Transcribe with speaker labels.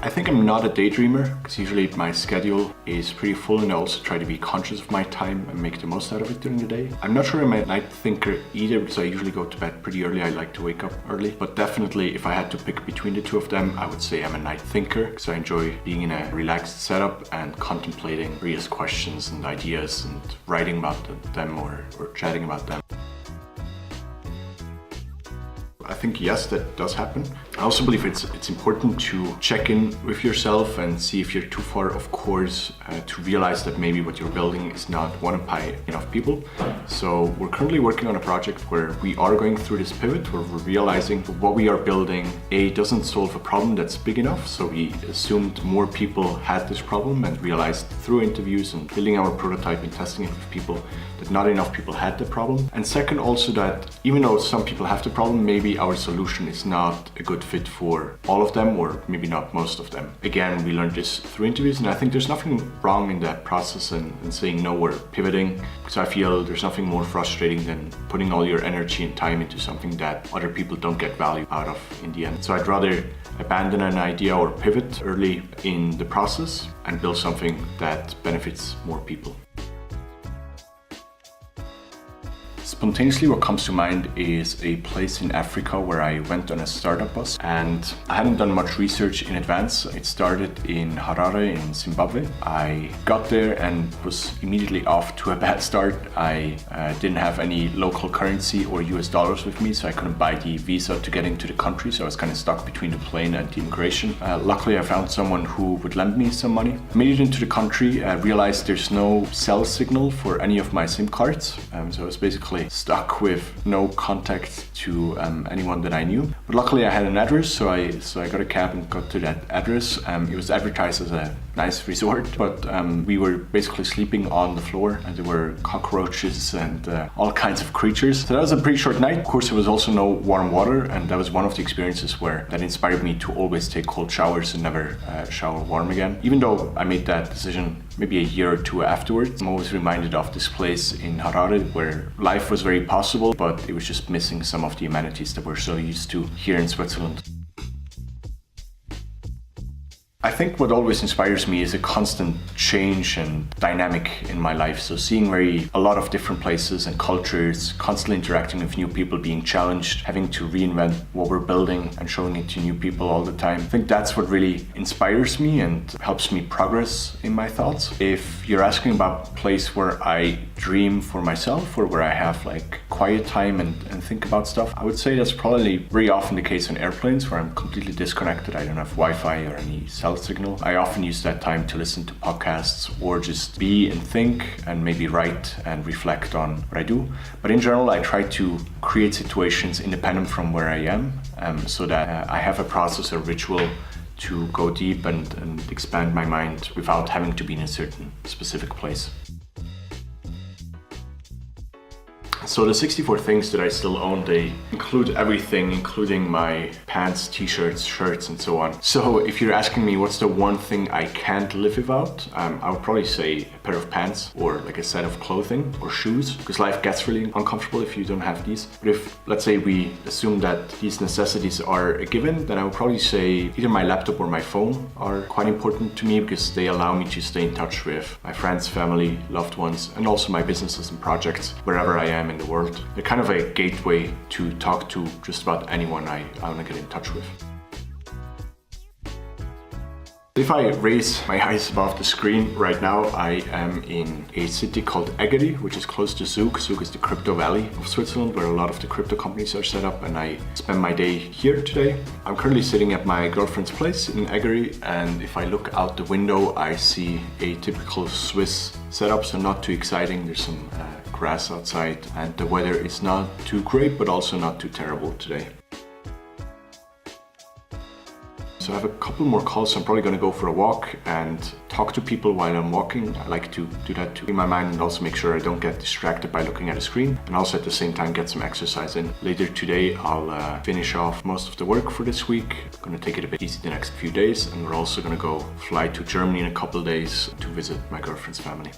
Speaker 1: I think I'm not a daydreamer because usually my schedule is pretty full, and I also try to be conscious of my time and make the most out of it during the day. I'm not sure I'm a night thinker either because I usually go to bed pretty early. I like to wake up early, but definitely if I had to pick between the two of them, I would say I'm a night thinker because I enjoy being in a relaxed setup and contemplating various questions and ideas and writing about them or chatting about them. I think yes, that does happen. I also believe it's important to check in with yourself and see if you're too far off course to realize that maybe what you're building is not wanted by enough people. So we're currently working on a project where we are going through this pivot where we're realizing what we are building doesn't solve a problem that's big enough. So we assumed more people had this problem and realized through interviews and building our prototype and testing it with people that not enough people had the problem. And second, also that even though some people have the problem, maybe our solution is not a good fit for all of them, or maybe not most of them. Again, we learned this through interviews, and I think there's nothing wrong in that process and saying no or pivoting, because I feel there's nothing more frustrating than putting all your energy and time into something that other people don't get value out of in the end. So I'd rather abandon an idea or pivot early in the process and build something that benefits more people. Spontaneously, what comes to mind is a place in Africa where I went on a startup bus, and I hadn't done much research in advance. It started in Harare in Zimbabwe. I got there and was immediately off to a bad start. I didn't have any local currency or US dollars with me, so I couldn't buy the visa to get into the country, so I was kind of stuck between the plane and the immigration. Luckily, I found someone who would lend me some money. I made it into the country, realized there's no cell signal for any of my SIM cards, so I was basically stuck with no contact to anyone that I knew. But luckily I had an address, so I got a cab and got to that address. It was advertised as a nice resort, but we were basically sleeping on the floor, and there were cockroaches and all kinds of creatures. So that was a pretty short night. Of course, there was also no warm water, and that was one of the experiences that inspired me to always take cold showers and never shower warm again. Even though I made that decision maybe a year or two afterwards, I'm always reminded of this place in Harare where life was very possible, but it was just missing some of the amenities that we're so used to here in Switzerland. I think what always inspires me is a constant change and dynamic in my life. So seeing a lot of different places and cultures, constantly interacting with new people, being challenged, having to reinvent what we're building and showing it to new people all the time. I think that's what really inspires me and helps me progress in my thoughts. If you're asking about a place where I dream for myself or where I have like quiet time and think about stuff, I would say that's probably very often the case on airplanes where I'm completely disconnected. I don't have Wi-Fi or any cell signal. I often use that time to listen to podcasts or just be and think and maybe write and reflect on what I do. But in general, I try to create situations independent from where I am, so that I have a process or ritual to go deep and expand my mind without having to be in a certain specific place. So the 64 things that I still own, they include everything, including my pants, t-shirts, shirts, and so on. So if you're asking me what's the one thing I can't live without, I would probably say a pair of pants or like a set of clothing or shoes, because life gets really uncomfortable if you don't have these. But if, let's say, we assume that these necessities are a given, then I would probably say either my laptop or my phone are quite important to me because they allow me to stay in touch with my friends, family, loved ones, and also my businesses and projects wherever I am in the world. They're kind of a gateway to talk to just about anyone I want to get in touch with. If I raise my eyes above the screen right now, I am in a city called Egeri, which is close to Zug. Zug is the crypto valley of Switzerland, where a lot of the crypto companies are set up, and I spend my day here today. I'm currently sitting at my girlfriend's place in Egeri, and if I look out the window, I see a typical Swiss setup, so not too exciting. There's some grass outside, and the weather is not too great, but also not too terrible today. So I have a couple more calls, so I'm probably going to go for a walk and talk to people while I'm walking. I like to do that to clear my mind and also make sure I don't get distracted by looking at a screen, and also at the same time get some exercise in. Later today I'll finish off most of the work for this week. I'm going to take it a bit easy the next few days, and we're also going to go fly to Germany in a couple of days to visit my girlfriend's family.